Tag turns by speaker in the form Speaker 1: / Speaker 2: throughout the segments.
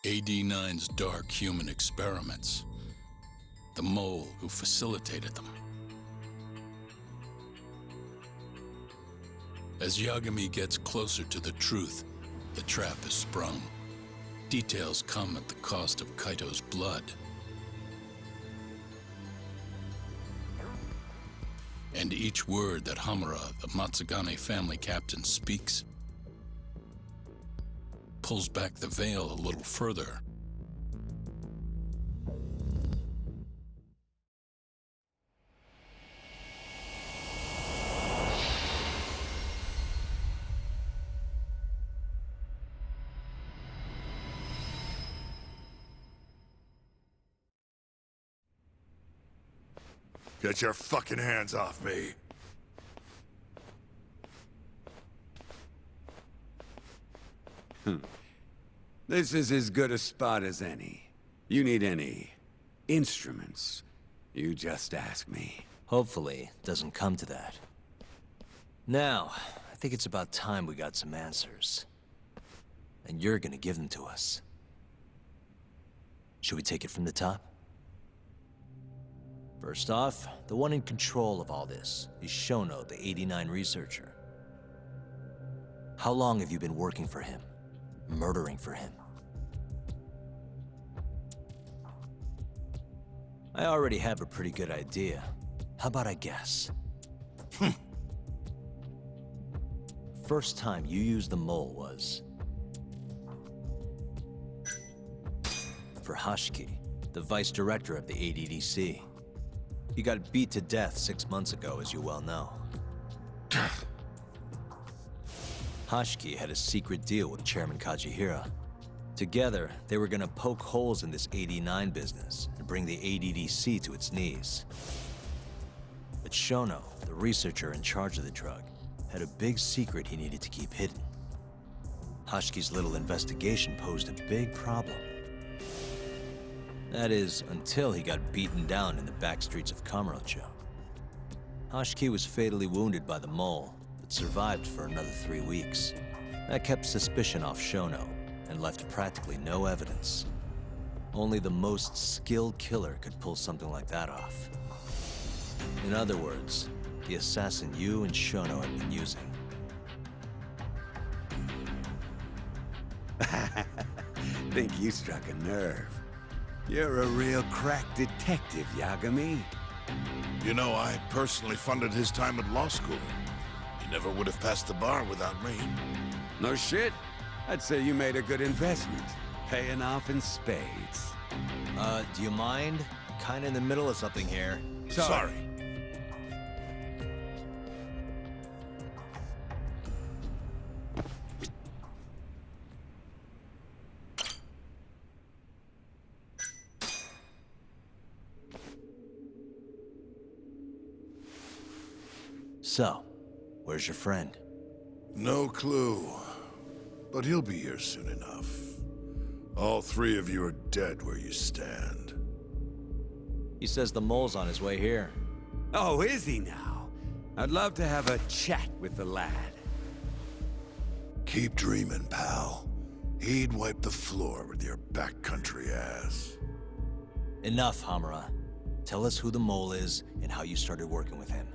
Speaker 1: AD-9's dark human experiments. The mole who facilitated them. As Yagami gets closer to the truth, the trap is sprung. Details come at the cost of Kaito's blood. And each word that Hamura, the Matsugane family captain, speaks pulls back the veil a little further.
Speaker 2: Get your fucking hands off me!
Speaker 3: This is as good a spot as any. You need any instruments, you just ask me.
Speaker 4: Hopefully, it doesn't come to that. Now, I think it's about time we got some answers. And you're gonna give them to us. Should we take it from the top? First off, the one in control of all this is Shono, the 89 researcher. How long have you been working for him? Murdering for him? I already have a pretty good idea. How about I guess? First time you used the mole was... for Hashiki, the vice director of the ADDC. He got beat to death 6 months ago, as you well know. Hashiki had a secret deal with Chairman Kajihira. Together, they were gonna poke holes in this 89 business and bring the ADDC to its knees. But Shono, the researcher in charge of the drug, had a big secret he needed to keep hidden. Hashiki's little investigation posed a big problem. That is, until he got beaten down in the back streets of Kamurocho. Hashiki was fatally wounded by the mole, but survived for another 3 weeks. That kept suspicion off Shono, and left practically no evidence. Only the most skilled killer could pull something like that off. In other words, the assassin you and Shono have been using.
Speaker 3: Think you struck a nerve. You're a real crack detective, Yagami.
Speaker 2: You know, I personally funded his time at law school. He never would have passed the bar without me.
Speaker 3: No shit. I'd say you made a good investment. Paying off in spades.
Speaker 4: Do you mind? Kinda in the middle of something here.
Speaker 2: Sorry.
Speaker 4: So, where's your friend?
Speaker 2: No clue. But he'll be here soon enough. All three of you are dead where you stand.
Speaker 4: He says the mole's on his way here.
Speaker 3: Oh, is he now? I'd love to have a chat with the lad.
Speaker 2: Keep dreaming, pal. He'd wipe the floor with your backcountry ass.
Speaker 4: Enough, Hamura. Tell us who the mole is and how you started working with him.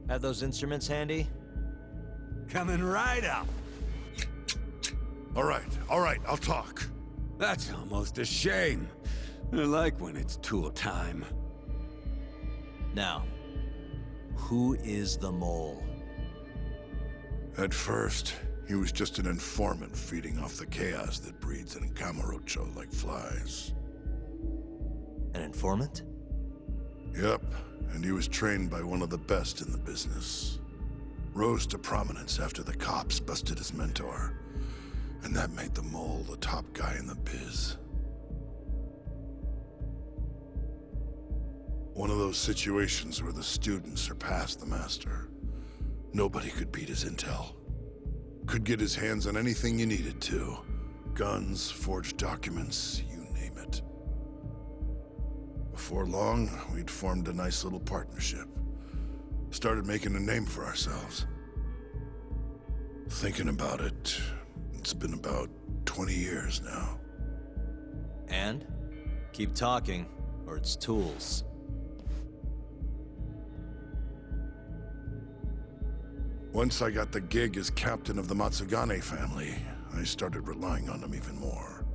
Speaker 4: Have those instruments handy?
Speaker 3: Coming right up.
Speaker 2: All right, I'll talk.
Speaker 3: That's almost a shame. I like when it's tool time.
Speaker 4: Now, who is the mole?
Speaker 2: At first, he was just an informant feeding off the chaos that breeds in Kamurocho like flies.
Speaker 4: An informant?
Speaker 2: Yep, and he was trained by one of the best in the business. Rose to prominence after the cops busted his mentor. And that made the mole the top guy in the biz. One of those situations where the student surpassed the master. Nobody could beat his intel. Could get his hands on anything you needed to. Guns, forged documents, you name it. Before long, we'd formed a nice little partnership. Started making a name for ourselves. Thinking about it, it's been about 20 years now.
Speaker 4: And? Keep talking, or it's tools.
Speaker 2: Once I got the gig as captain of the Matsugane family, I started relying on him even more.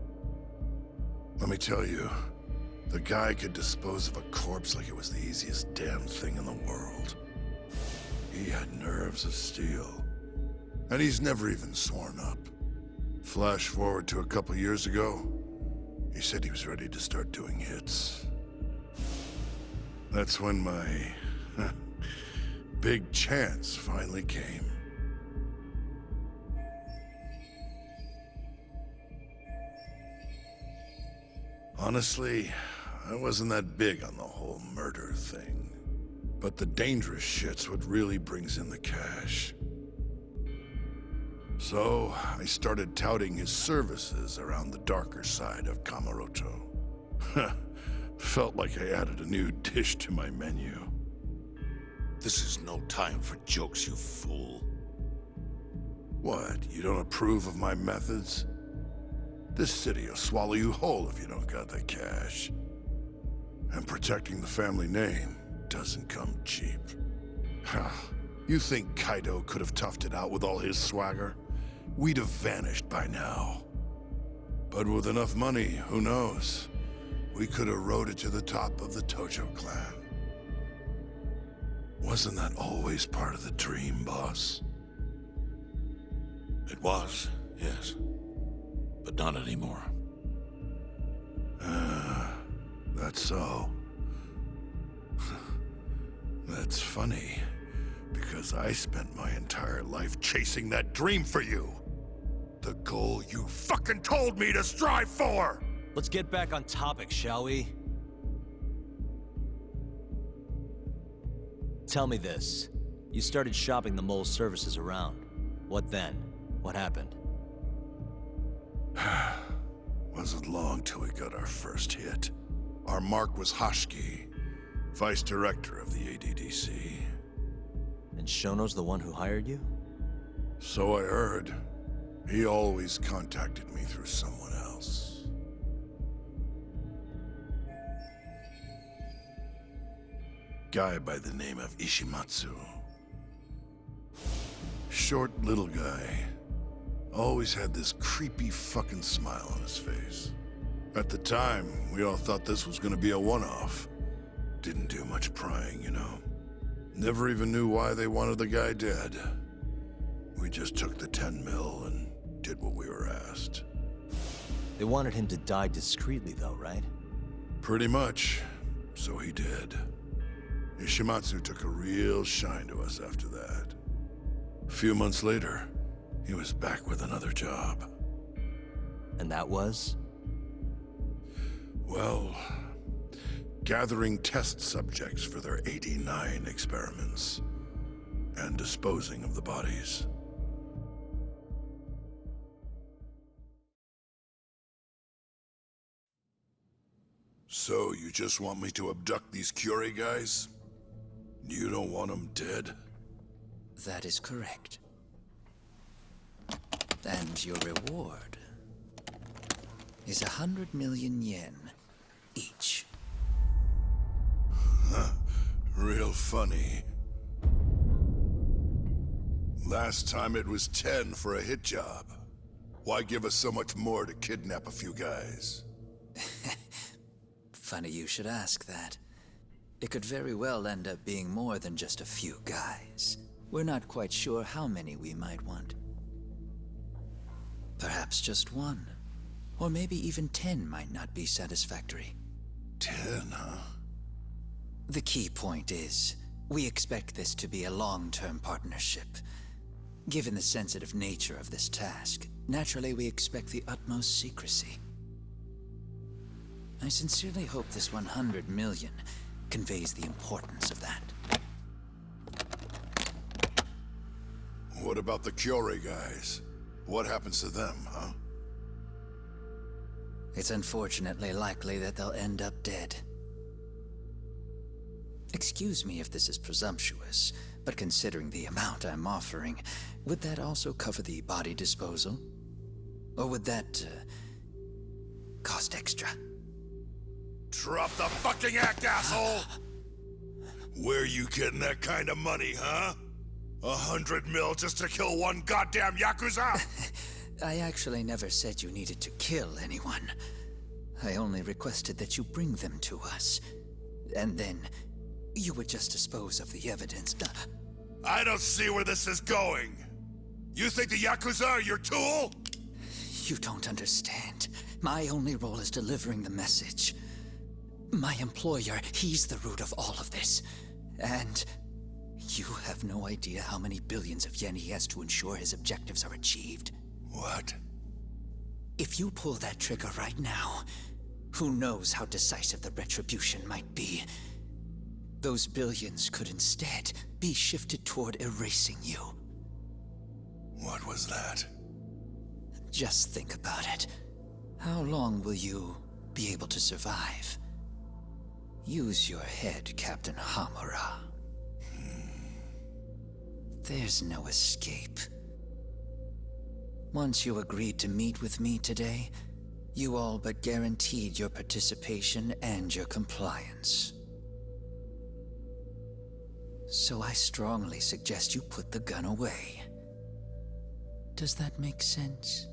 Speaker 2: Let me tell you, the guy could dispose of a corpse like it was the easiest damn thing in the world. He had nerves of steel. And he's never even sworn up. Flash forward to a couple years ago, he said he was ready to start doing hits. That's when my big chance finally came. Honestly, I wasn't that big on the whole murder thing. But the dangerous shit's what really brings in the cash. So, I started touting his services around the darker side of Kamurocho. Felt like I added a new dish to my menu.
Speaker 5: This is no time for jokes, you fool.
Speaker 2: What, you don't approve of my methods? This city will swallow you whole if you don't got the cash. And protecting the family name doesn't come cheap. You think Kaido could have toughed it out with all his swagger? We'd have vanished by now. But with enough money, who knows? We could have rode it to the top of the Tojo clan. Wasn't that always part of the dream, boss?
Speaker 5: It was, yes. But not anymore.
Speaker 2: That's so. That's funny, because I spent my entire life chasing that dream for you. The goal you fucking told me to strive for!
Speaker 4: Let's get back on topic, shall we? Tell me this. You started shopping the mole's services around. What then? What happened?
Speaker 2: Wasn't long till we got our first hit. Our mark was Hashki, vice director of the ADDC.
Speaker 4: And Shono's the one who hired you?
Speaker 2: So I heard. He always contacted me through someone else. Guy by the name of Ishimatsu. Short little guy. Always had this creepy fucking smile on his face. At the time, we all thought this was gonna be a one-off. Didn't do much prying, you know. Never even knew why they wanted the guy dead. We just took the 10 mil and did what we were asked.
Speaker 4: They wanted him to die discreetly though, right?
Speaker 2: Pretty much. So he did. Ishimatsu took a real shine to us after that. A few months later, he was back with another job.
Speaker 4: And that was?
Speaker 2: Well, gathering test subjects for their 89 experiments. And disposing of the bodies. So, you just want me to abduct these Curie guys? You don't want them dead?
Speaker 6: That is correct. And your reward is 100 million yen each.
Speaker 2: Real funny. Last time it was 10 for a hit job. Why give us so much more to kidnap a few guys?
Speaker 6: Funny you should ask that. It could very well end up being more than just a few guys. We're not quite sure how many we might want. Perhaps just one. Or maybe even 10 might not be satisfactory.
Speaker 2: 10, huh?
Speaker 6: The key point is, we expect this to be a long-term partnership. Given the sensitive nature of this task, naturally we expect the utmost secrecy. I sincerely hope this 100 million conveys the importance of that.
Speaker 2: What about the Curie guys? What happens to them, huh?
Speaker 6: It's unfortunately likely that they'll end up dead. Excuse me if this is presumptuous, But considering the amount I'm offering, would that also cover the body disposal? Or would that, cost extra?
Speaker 2: Drop the fucking act, asshole! Where you getting that kind of money, huh? 100 mil just to kill one goddamn Yakuza?
Speaker 6: I actually never said you needed to kill anyone. I only requested that you bring them to us. And then, you would just dispose of the evidence.
Speaker 2: I don't see where this is going. You think the Yakuza are your tool?
Speaker 6: You don't understand. My only role is delivering the message. My employer, he's the root of all of this. And you have no idea how many billions of yen he has to ensure his objectives are achieved.
Speaker 2: What?
Speaker 6: If you pull that trigger right now, who knows how decisive the retribution might be. Those billions could instead be shifted toward erasing you.
Speaker 2: What was that?
Speaker 6: Just think about it. How long will you be able to survive? Use your head, Captain Hamura. There's no escape. Once you agreed to meet with me today, you all but guaranteed your participation and your compliance. So I strongly suggest you put the gun away. Does that make sense?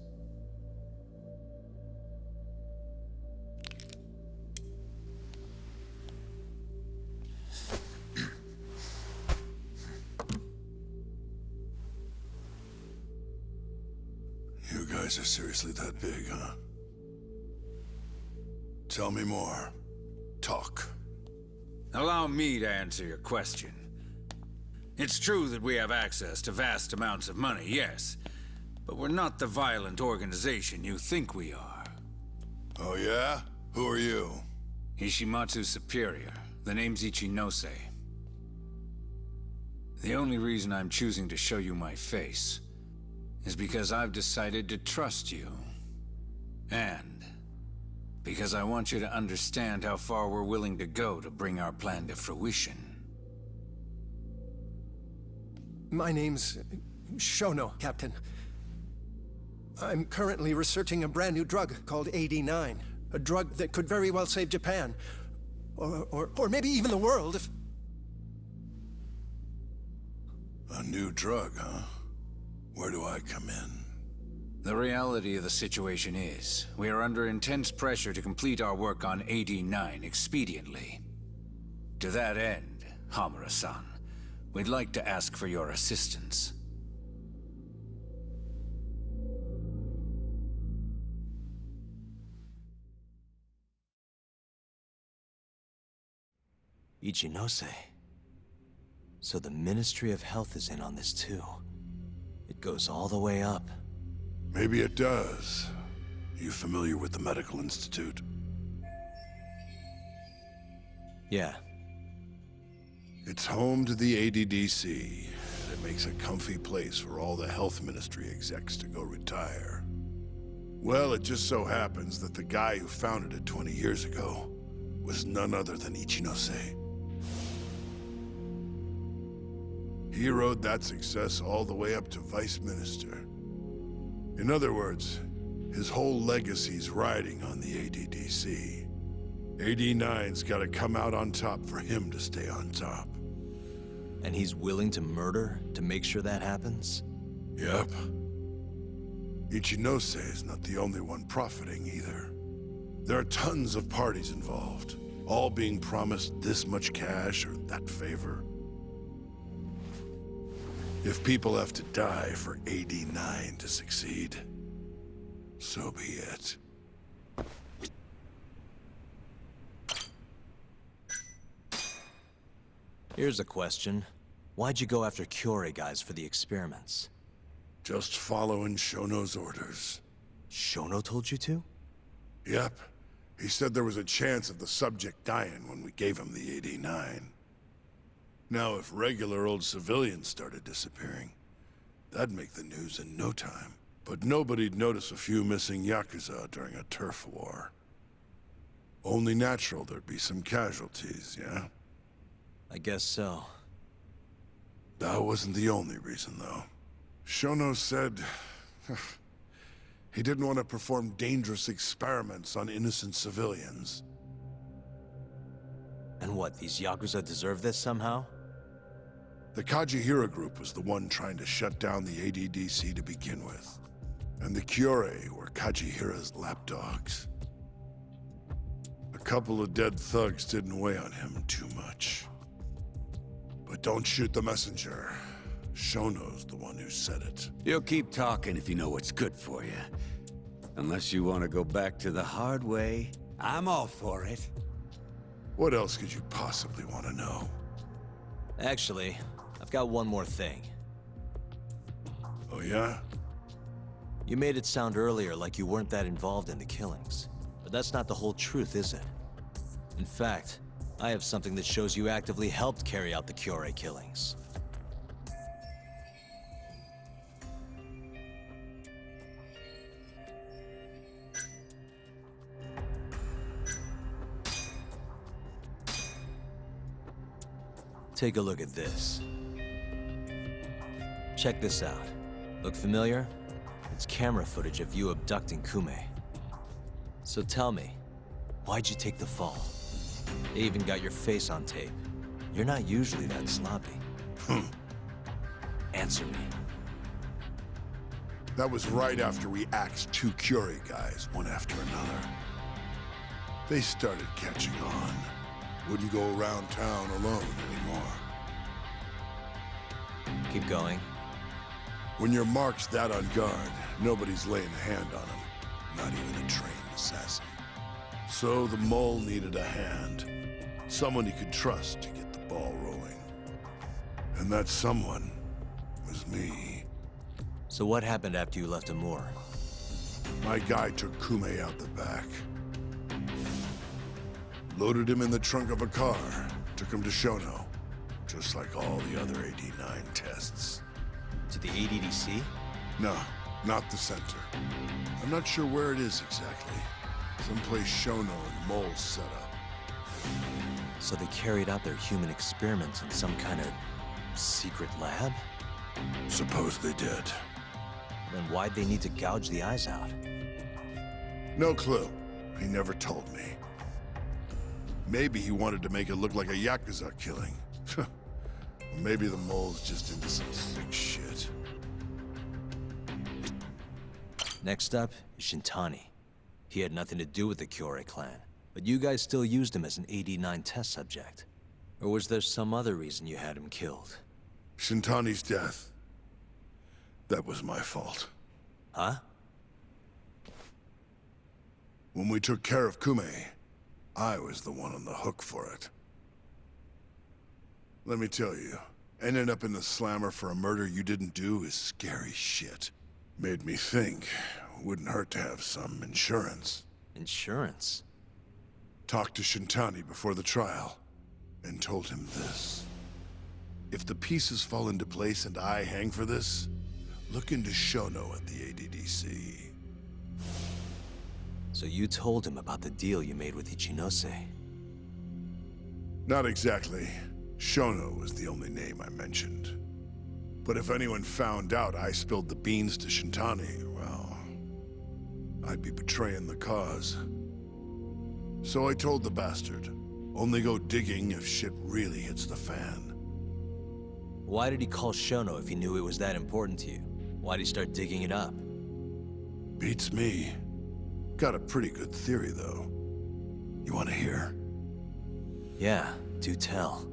Speaker 2: You guys are seriously that big, huh? Tell me more. Talk.
Speaker 7: Allow me to answer your question. It's true that we have access to vast amounts of money, yes. But we're not the violent organization you think we are.
Speaker 2: Oh yeah? Who are you?
Speaker 7: Ishimatsu's superior. The name's Ichinose. The only reason I'm choosing to show you my face is because I've decided to trust you. And because I want you to understand how far we're willing to go to bring our plan to fruition.
Speaker 8: My name's Shono, Captain. I'm currently researching a brand new drug called AD9. A drug that could very well save Japan. Or maybe even the world if...
Speaker 2: A new drug, huh? Where do I come in?
Speaker 7: The reality of the situation is, we are under intense pressure to complete our work on AD9 expediently. To that end, Hamura-san, we'd like to ask for your assistance.
Speaker 4: Ichinose. So the Ministry of Health is in on this too. It goes all the way up.
Speaker 2: Maybe it does. You familiar with the Medical Institute?
Speaker 4: Yeah.
Speaker 2: It's home to the ADDC, and it makes a comfy place for all the health ministry execs to go retire. Well, it just so happens that the guy who founded it 20 years ago was none other than Ichinose. He rode that success all the way up to Vice Minister. In other words, his whole legacy's riding on the ADDC. AD9's gotta come out on top for him to stay on top.
Speaker 4: And he's willing to murder to make sure that happens?
Speaker 2: Yep. Ichinose is not the only one profiting either. There are tons of parties involved, all being promised this much cash or that favor. If people have to die for AD9 to succeed, so be it.
Speaker 4: Here's a question. Why'd you go after Kyorei guys for the experiments?
Speaker 2: Just following Shono's orders.
Speaker 4: Shono told you to?
Speaker 2: Yep. He said there was a chance of the subject dying when we gave him the AD9. Now, if regular old civilians started disappearing, that'd make the news in no time. But nobody'd notice a few missing Yakuza during a turf war. Only natural there'd be some casualties, yeah?
Speaker 4: I guess so.
Speaker 2: The wasn't the only reason, though. Shono said he didn't want to perform dangerous experiments on innocent civilians.
Speaker 4: And what, these Yakuza deserve this somehow?
Speaker 2: The Kajihira group was the one trying to shut down the ADDC to begin with. And the Kyorei were Kajihira's lapdogs. A couple of dead thugs didn't weigh on him too much. But don't shoot the messenger. Shono's the one who said it.
Speaker 3: You'll keep talking if you know what's good for you. Unless you want to go back to the hard way, I'm all for it.
Speaker 2: What else could you possibly want to know?
Speaker 4: Actually, I've got one more thing.
Speaker 2: Oh yeah?
Speaker 4: You made it sound earlier like you weren't that involved in the killings. But that's not the whole truth, is it? In fact, I have something that shows you actively helped carry out the Kyorei killings. Take a look at this. Check this out. Look familiar? It's camera footage of you abducting Kume. So tell me, why'd you take the fall? They even got your face on tape. You're not usually that sloppy. Answer me.
Speaker 2: That was right after we axed two Kyorei guys, one after another. They started catching on. Wouldn't go around town alone anymore.
Speaker 4: Keep going.
Speaker 2: When your mark's that on guard, nobody's laying a hand on him. Not even a trained assassin. So the mole needed a hand. Someone he could trust to get the ball rolling. And that someone was me.
Speaker 4: So what happened after you left Amur?
Speaker 2: My guy took Kume out the back. Loaded him in the trunk of a car. Took him to Shono. Just like all the other AD9 tests.
Speaker 4: To the ADDC?
Speaker 2: No, not the center. I'm not sure where it is exactly. Someplace Shono and the moles set up.
Speaker 4: So they carried out their human experiments in some kind of secret lab?
Speaker 2: Suppose they did.
Speaker 4: Then why'd they need to gouge the eyes out?
Speaker 2: No clue. He never told me. Maybe he wanted to make it look like a Yakuza killing. Maybe the mole's just into some sick shit.
Speaker 4: Next up is Shintani. He had nothing to do with the Kyorei clan, but you guys still used him as an AD9 test subject. Or was there some other reason you had him killed?
Speaker 2: Shintani's death. That was my fault.
Speaker 4: Huh?
Speaker 2: When we took care of Kume, I was the one on the hook for it. Let me tell you, ending up in the slammer for a murder you didn't do is scary shit. Made me think, wouldn't hurt to have some insurance.
Speaker 4: Insurance?
Speaker 2: Talked to Shintani before the trial, and told him this. If the pieces fall into place and I hang for this, look into Shono at the ADDC.
Speaker 4: So you told him about the deal you made with Ichinose?
Speaker 2: Not exactly. Shono was the only name I mentioned. But if anyone found out I spilled the beans to Shintani, well, I'd be betraying the cause. So I told the bastard, only go digging if shit really hits the fan.
Speaker 4: Why did he call Shono if he knew it was that important to you? Why'd he start digging it up?
Speaker 2: Beats me. Got a pretty good theory, though. You want to hear?
Speaker 4: Yeah, do tell.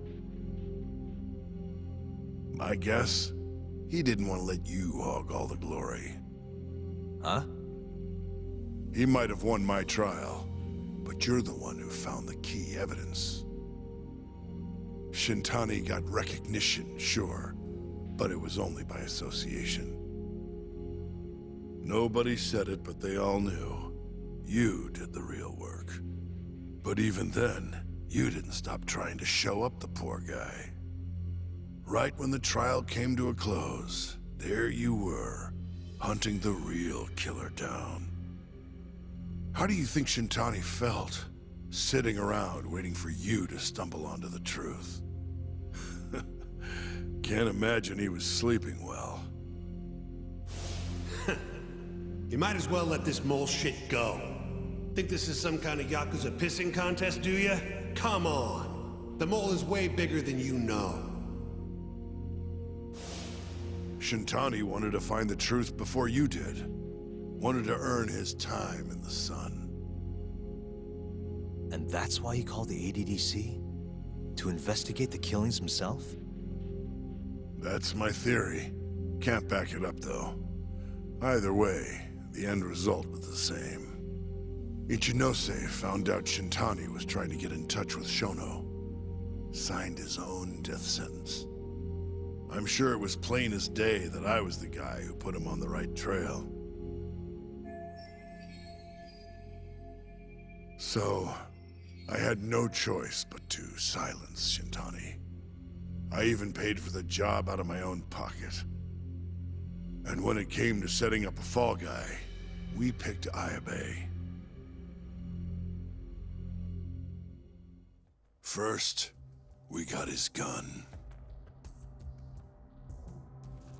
Speaker 2: My guess? He didn't want to let you hog all the glory.
Speaker 4: Huh?
Speaker 2: He might have won my trial, but you're the one who found the key evidence. Shintani got recognition, sure, but it was only by association. Nobody said it, but they all knew. You did the real work. But even then, you didn't stop trying to show up the poor guy. Right when the trial came to a close, there you were, hunting the real killer down. How do you think Shintani felt, sitting around waiting for you to stumble onto the truth? Can't imagine he was sleeping well.
Speaker 9: You might as well let this mole shit go. Think this is some kind of Yakuza pissing contest, do ya? Come on. The mole is way bigger than you know.
Speaker 2: Shintani wanted to find the truth before you did. Wanted to earn his time in the sun.
Speaker 4: And that's why he called the ADDC? To investigate the killings himself?
Speaker 2: That's my theory. Can't back it up, though. Either way, the end result was the same. Ichinose found out Shintani was trying to get in touch with Shono. Signed his own death sentence. I'm sure it was plain as day that I was the guy who put him on the right trail. So, I had no choice but to silence Shintani. I even paid for the job out of my own pocket. And when it came to setting up a fall guy, we picked Ayabe. First, we got his gun.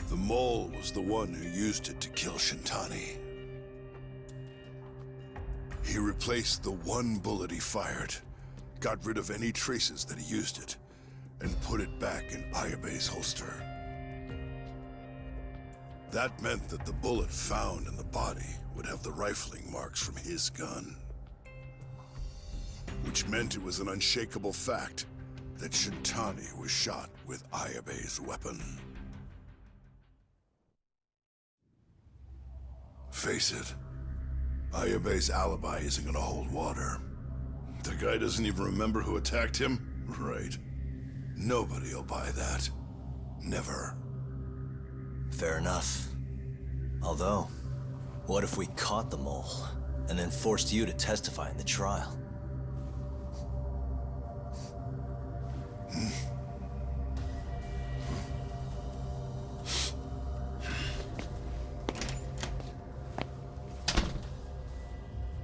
Speaker 2: The mole was the one who used it to kill Shintani. He replaced the one bullet he fired, got rid of any traces that he used it, and put it back in Ayabe's holster. That meant that the bullet found in the body would have the rifling marks from his gun. Which meant it was an unshakable fact that Shintani was shot with Ayabe's weapon. Face it, Ayabe's alibi isn't gonna hold water. The guy doesn't even remember who attacked him? Right. Nobody'll buy that. Never.
Speaker 4: Fair enough. Although, what if we caught the mole, and then forced you to testify in the trial?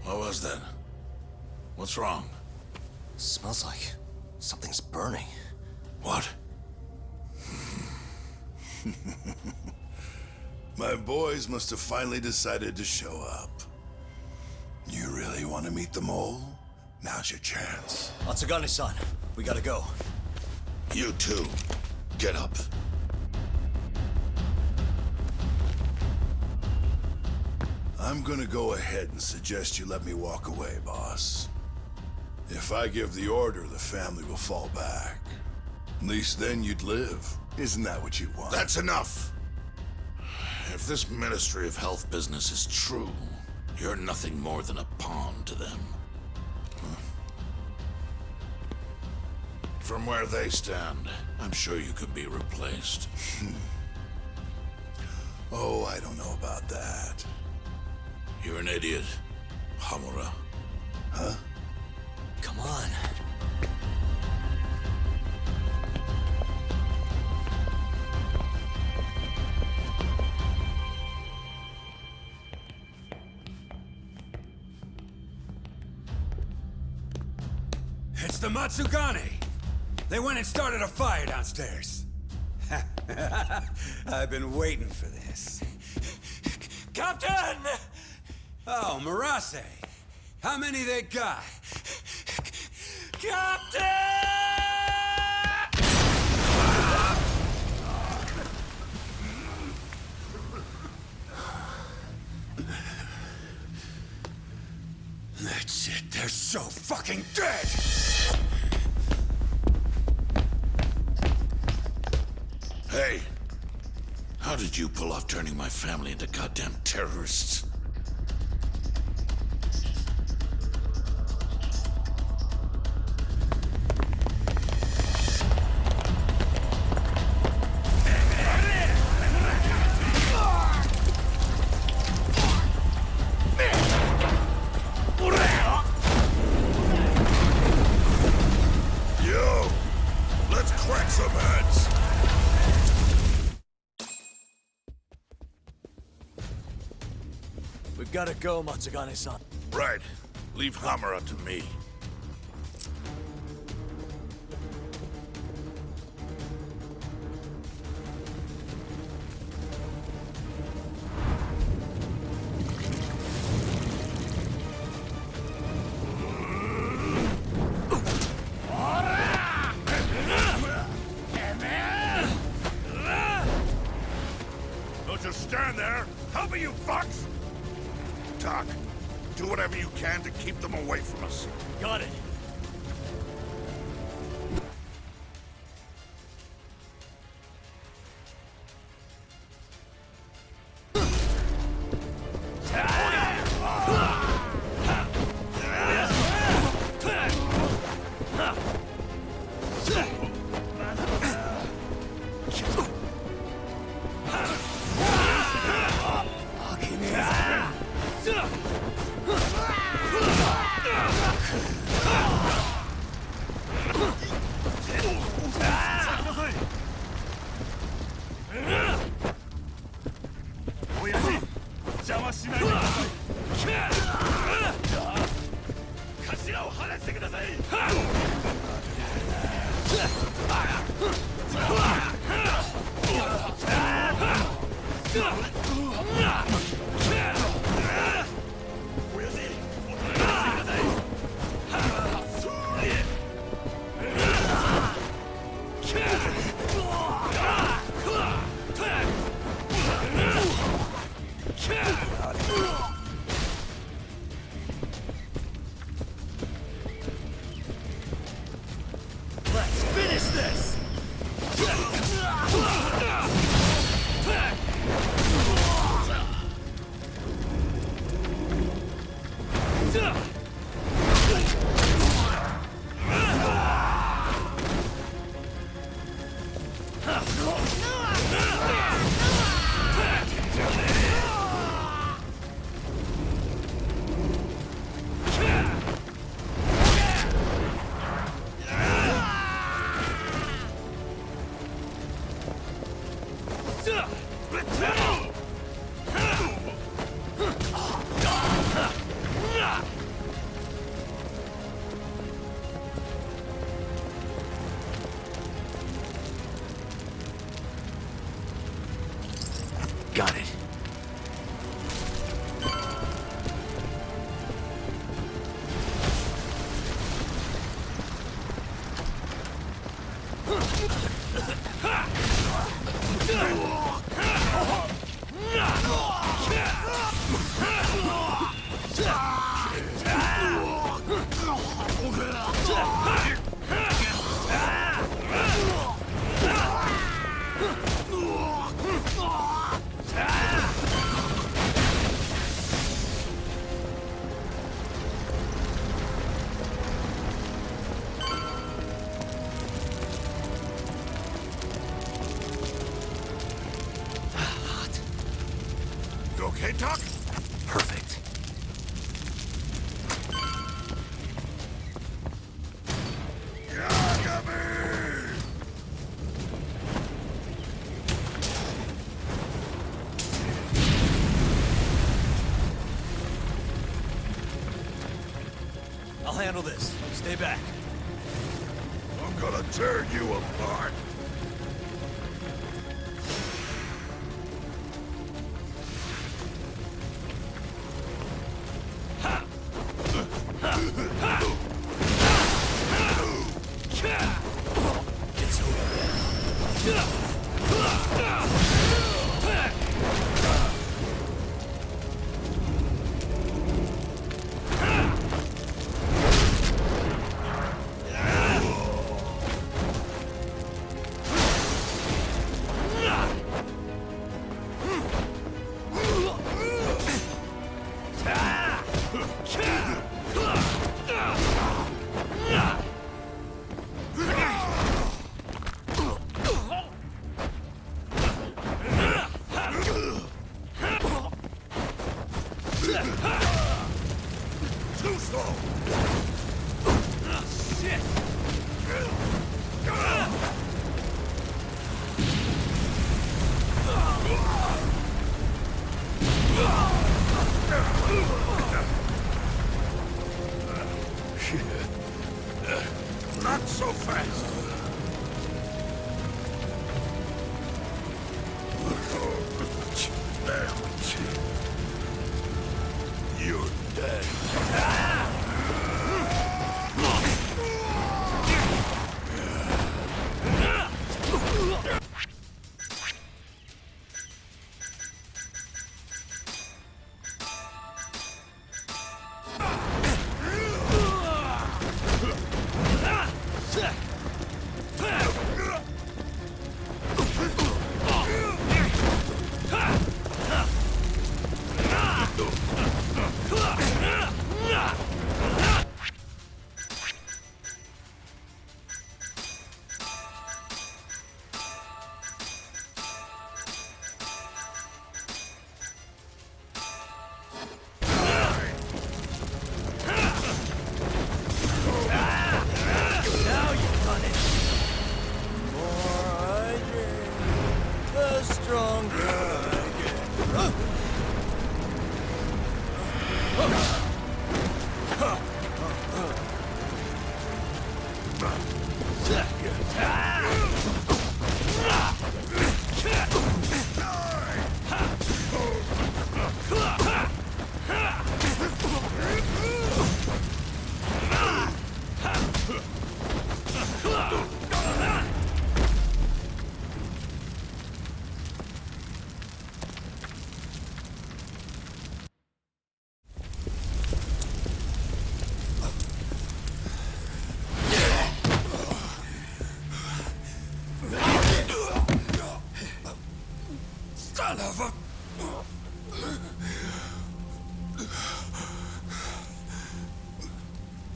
Speaker 5: What was that? What's wrong?
Speaker 4: Smells like something's burning.
Speaker 5: What?
Speaker 2: My boys must have finally decided to show up. You really want to meet the mole? Now's your chance.
Speaker 4: Atsugane-san, we gotta go.
Speaker 5: You too. Get up.
Speaker 2: I'm gonna go ahead and suggest you let me walk away, boss. If I give the order, the family will fall back. At least then you'd live. Isn't that what you want?
Speaker 5: That's enough! If this Ministry of Health business is true, you're nothing more than a pawn to them. From where they stand, I'm sure you could be replaced.
Speaker 2: Oh, I don't know about that.
Speaker 5: You're an idiot, Hamura.
Speaker 2: Huh?
Speaker 4: Come on.
Speaker 3: It's the Matsugane! They went and started a fire downstairs. I've been waiting for this. Captain! Oh, Marase. How many they got? Captain! That's it. They're so fucking dead!
Speaker 5: Hey! How did you pull off turning my family into goddamn terrorists? Yo! Let's crack some heads!
Speaker 4: We've gotta go, Matsugane-san.
Speaker 5: Right. Leave Hamura to me. stand there! Help me, you fucks! Doc, do whatever you can to keep them away from us.
Speaker 10: Got it. Let's finish this!
Speaker 3: Got it.
Speaker 5: You okay, Doc?
Speaker 3: Perfect.
Speaker 10: I'll handle this. Stay back.
Speaker 5: I'm gonna tear you apart.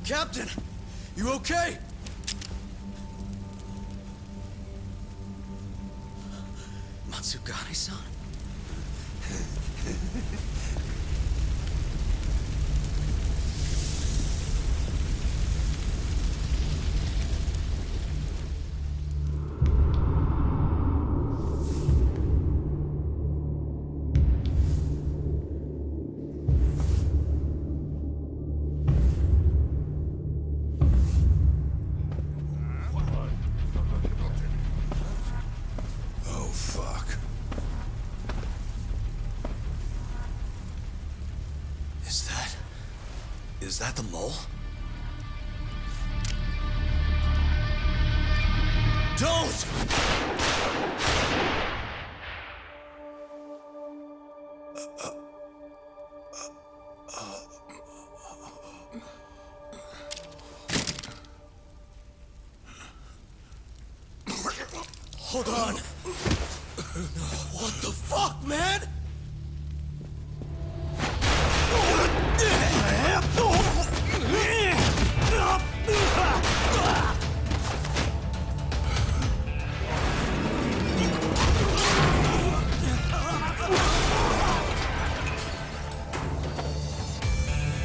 Speaker 10: Captain, you okay?
Speaker 6: Matsugane-san?
Speaker 2: Oh, fuck.
Speaker 10: Is that the mole? Don't! Hold on. What the fuck, man?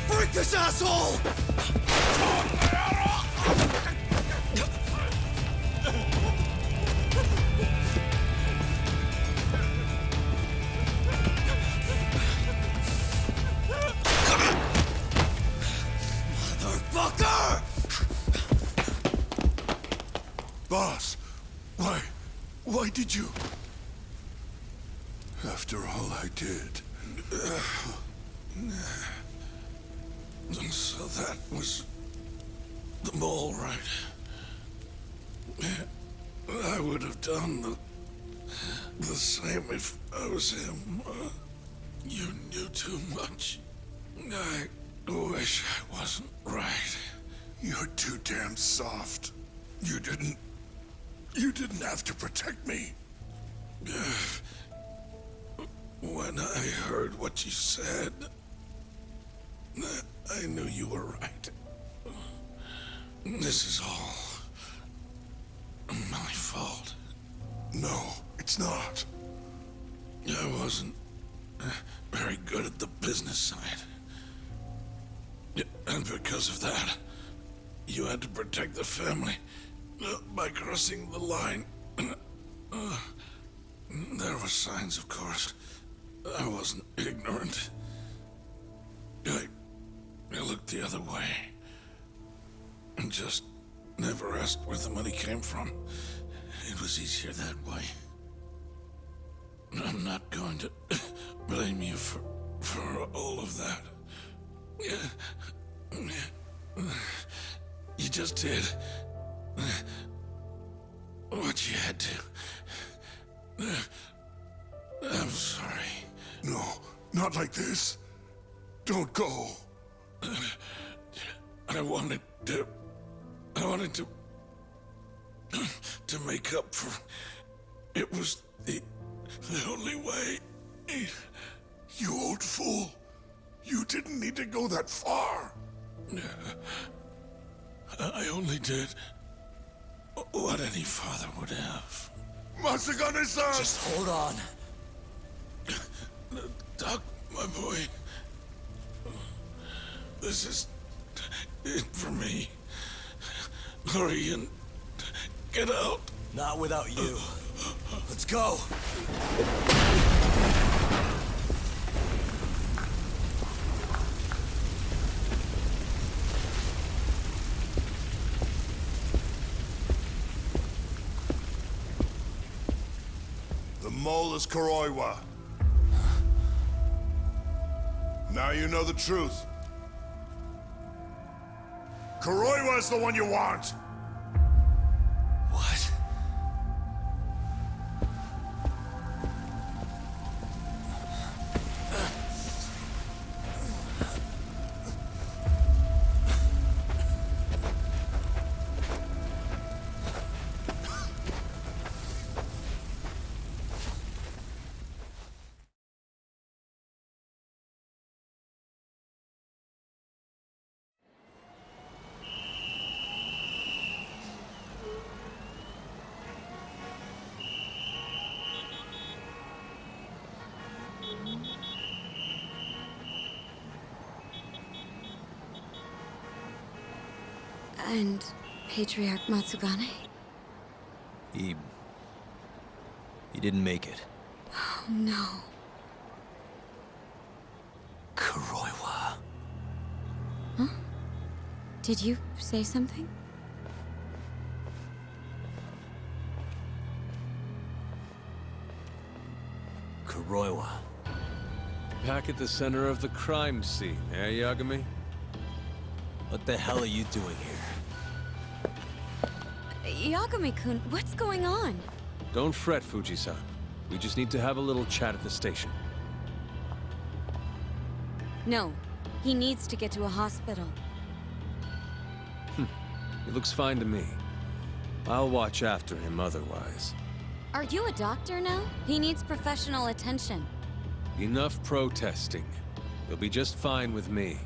Speaker 10: Break this asshole! Motherfucker!
Speaker 2: Boss, why did you? After all I did.
Speaker 5: So that was the mole, right? I would have done the same if I was him. You knew too much. I wish I wasn't right.
Speaker 2: You're too damn soft. You didn't have to protect me.
Speaker 5: When I heard what you said, I knew you were right. This is all my fault.
Speaker 2: No, it's not.
Speaker 5: I wasn't very good at the business side. And because of that, you had to protect the family by crossing the line. There were signs, of course. I wasn't ignorant. I looked the other way. And just never asked where the money came from. It was easier that way. I'm not going to blame you for all of that. You just did what you had to. I'm sorry.
Speaker 2: No, not like this. Don't go.
Speaker 5: I wanted to make up for. It was the only way.
Speaker 2: You old fool. You didn't need to go that far.
Speaker 5: I only did what any father would have.
Speaker 2: Masagane-san!
Speaker 10: Just hold on.
Speaker 5: Doc, my boy. This is it for me. Hurry and get out.
Speaker 10: Not without you. Let's go!
Speaker 2: The mole is Koroiwa. Now you know the truth. Koroiwa is the one you want!
Speaker 10: What?
Speaker 11: And Patriarch Matsugane?
Speaker 4: He didn't make it.
Speaker 11: Oh, no.
Speaker 10: Koroiwa.
Speaker 11: Huh? Did you say something?
Speaker 4: Koroiwa.
Speaker 12: Back at the center of the crime scene, eh, Yagami?
Speaker 4: What the hell are you doing here?
Speaker 11: Yagami-kun, what's going on?
Speaker 12: Don't fret, Fuji-san. We just need to have a little chat at the station.
Speaker 11: No, he needs to get to a hospital.
Speaker 12: He looks fine to me. I'll watch after him otherwise.
Speaker 11: Are you a doctor now? He needs professional attention.
Speaker 12: Enough protesting. He'll be just fine with me.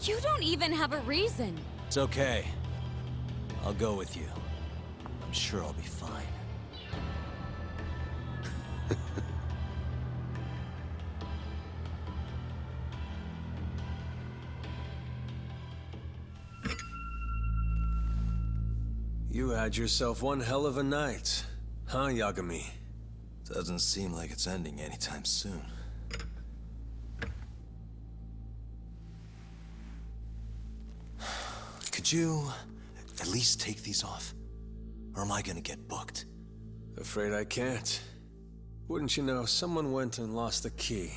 Speaker 11: You don't even have a reason.
Speaker 4: It's okay. I'll go with you. I'm sure I'll be fine.
Speaker 12: You had yourself one hell of a night, huh, Yagami?
Speaker 10: Doesn't seem like it's ending anytime soon. Could you at least take these off? Or am I gonna get booked?
Speaker 12: Afraid I can't. Wouldn't you know, someone went and lost the key.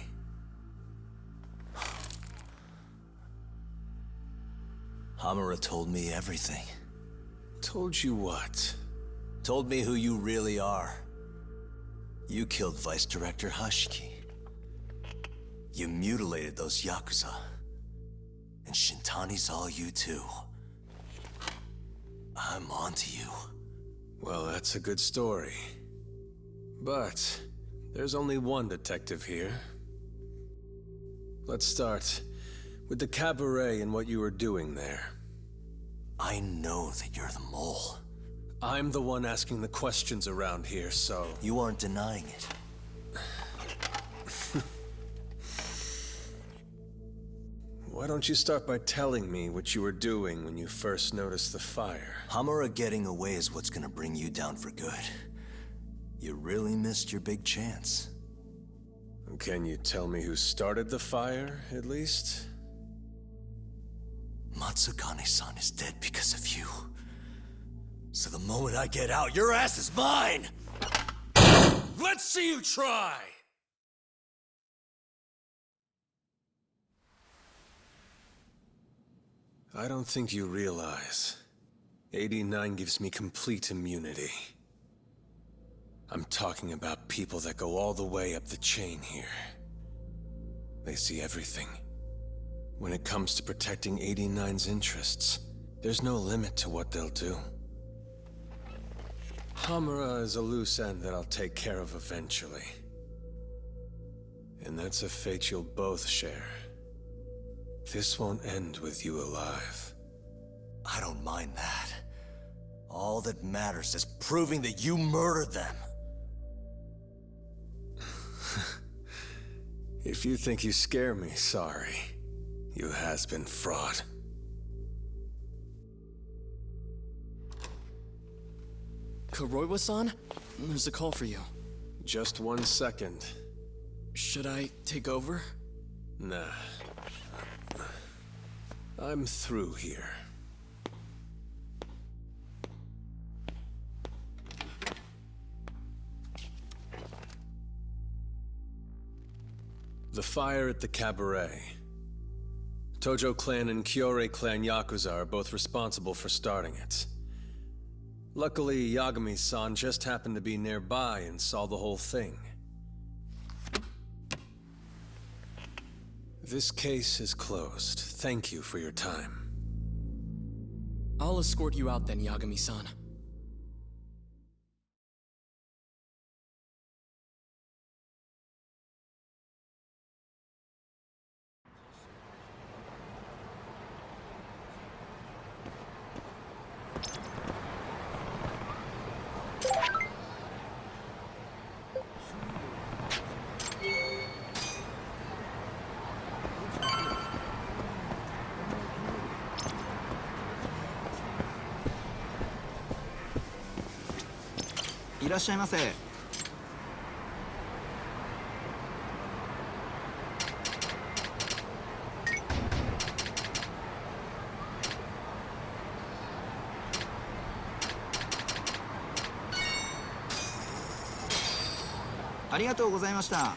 Speaker 10: Hamura told me everything.
Speaker 12: Told you what?
Speaker 10: Told me who you really are. You killed Vice Director Hashiki. You mutilated those Yakuza. And Shintani's all you too. I'm onto you.
Speaker 12: Well, that's a good story. But there's only one detective here. Let's start with the cabaret and what you were doing there.
Speaker 10: I know that you're the mole.
Speaker 12: I'm the one asking the questions around here, so...
Speaker 10: You aren't denying it.
Speaker 12: Why don't you start by telling me what you were doing when you first noticed the fire?
Speaker 10: Hamura getting away is what's gonna bring you down for good. You really missed your big chance.
Speaker 12: Can you tell me who started the fire, at least?
Speaker 10: Matsugane-san is dead because of you. So the moment I get out, your ass is mine!
Speaker 12: Let's see you try! I don't think you realize. 89 gives me complete immunity. I'm talking about people that go all the way up the chain here. They see everything. When it comes to protecting 89's interests, there's no limit to what they'll do. Hamura is a loose end that I'll take care of eventually. And that's a fate you'll both share. This won't end with you alive.
Speaker 10: I don't mind that. All that matters is proving that you murdered them.
Speaker 12: If you think you scare me, sorry. You has-been fraud.
Speaker 13: Koroiwa-san? There's a call for you.
Speaker 12: Just 1 second.
Speaker 13: Should I take over?
Speaker 12: Nah. I'm through here. The fire at the cabaret. Tojo clan and Kyorei clan Yakuza are both responsible for starting it. Luckily, Yagami-san just happened to be nearby and saw the whole thing. This case is closed. Thank you for your time.
Speaker 13: I'll escort you out then, Yagami-san.
Speaker 14: いらっしゃいませ。ありがとうございました。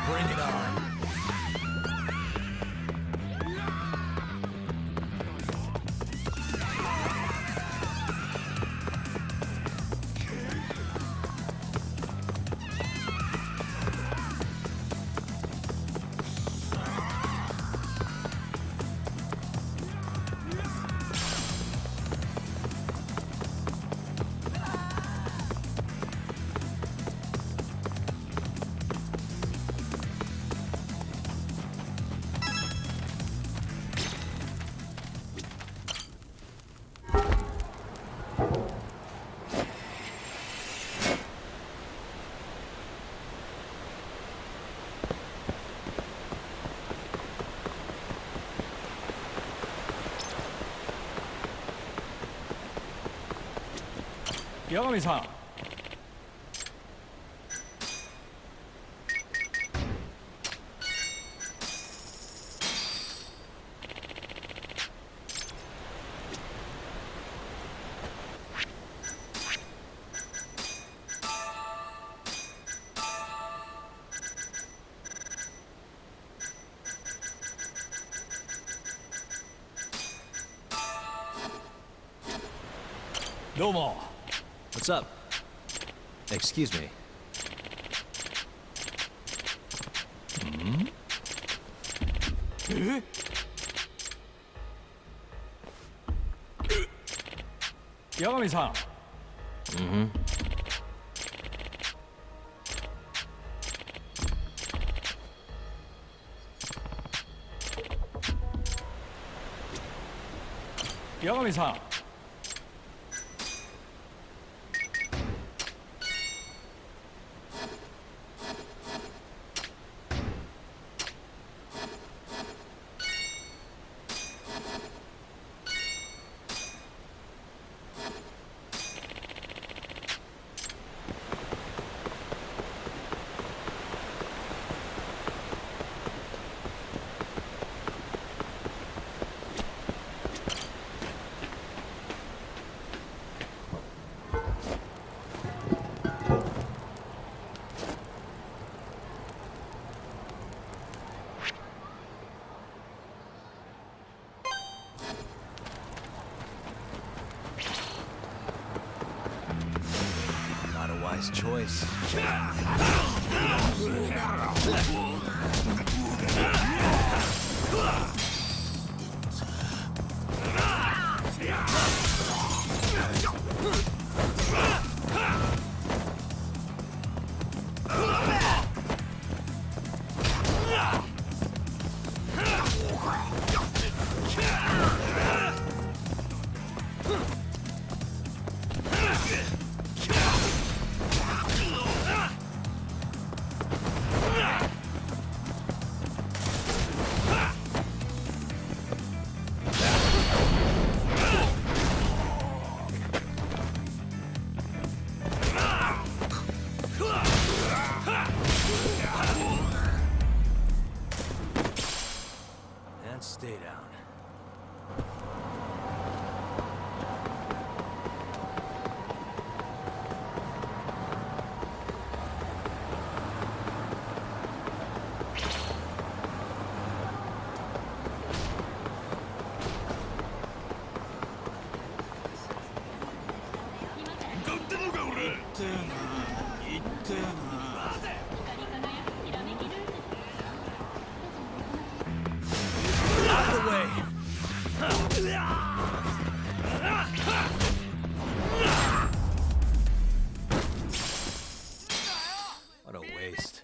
Speaker 10: Bring it on.
Speaker 15: Yagami-san. Domo.
Speaker 4: What's up? Excuse me.
Speaker 15: Yagami-san. Yagami-san.
Speaker 4: his choice. And stay down. Out of the way! What a waste.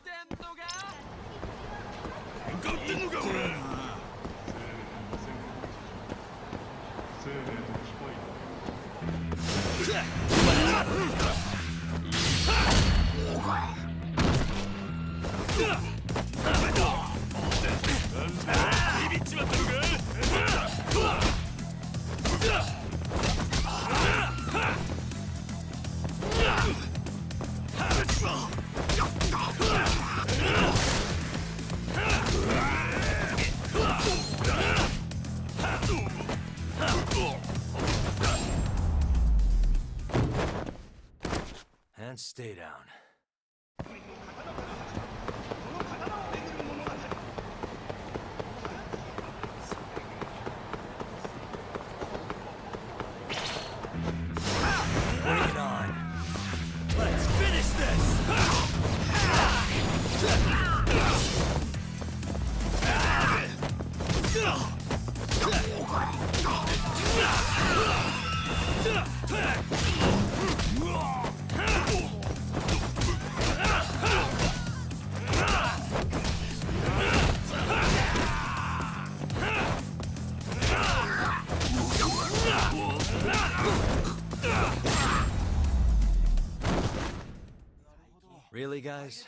Speaker 4: And stay down. Bring it on. Let's finish this! Really, guys?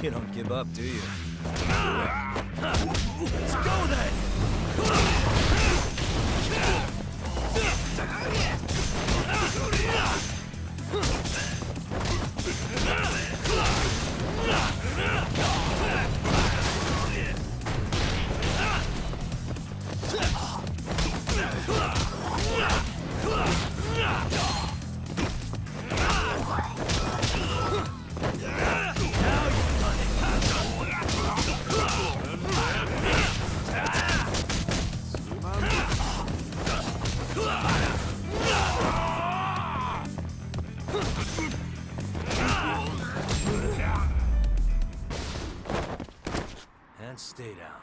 Speaker 4: You don't give up, do you? Let's go then! And stay down.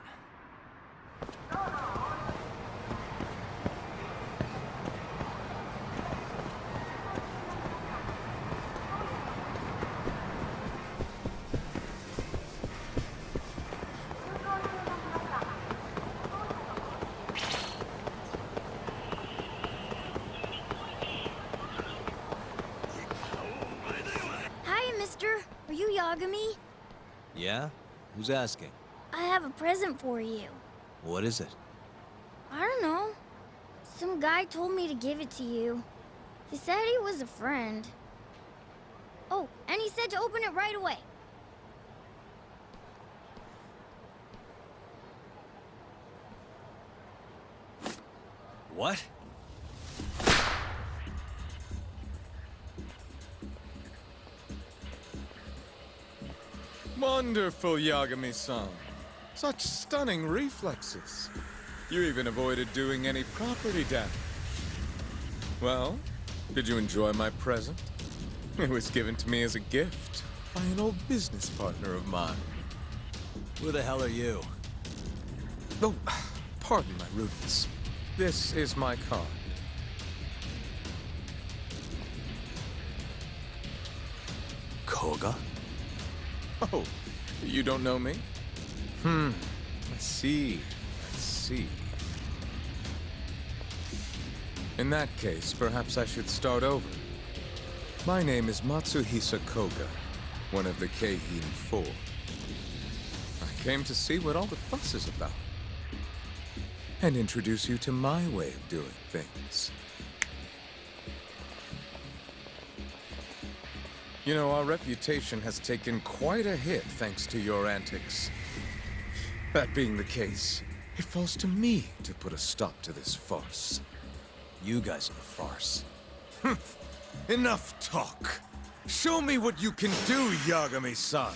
Speaker 16: Hi, mister. Are you Yagami?
Speaker 4: Yeah? Who's asking?
Speaker 16: I have a present for you.
Speaker 4: What is it?
Speaker 16: I don't know. Some guy told me to give it to you. He said he was a friend. Oh, and he said to open it right away.
Speaker 4: What?
Speaker 17: Wonderful, Yagami-san. Such stunning reflexes. You even avoided doing any property damage. Well, did you enjoy my present? It was given to me as a gift by an old business partner of mine.
Speaker 4: Who the hell are you?
Speaker 17: Oh, pardon my rudeness. This is my card.
Speaker 4: Koga?
Speaker 17: Oh, you don't know me? I see. I see. In that case, perhaps I should start over. My name is Matsuhisa Koga, one of the Keihin Four. I came to see what all the fuss is about, and introduce you to my way of doing things. You know, our reputation has taken quite a hit thanks to your antics. That being the case, it falls to me to put a stop to this farce.
Speaker 4: You guys are the farce.
Speaker 17: Enough talk. Show me what you can do, Yagami-san.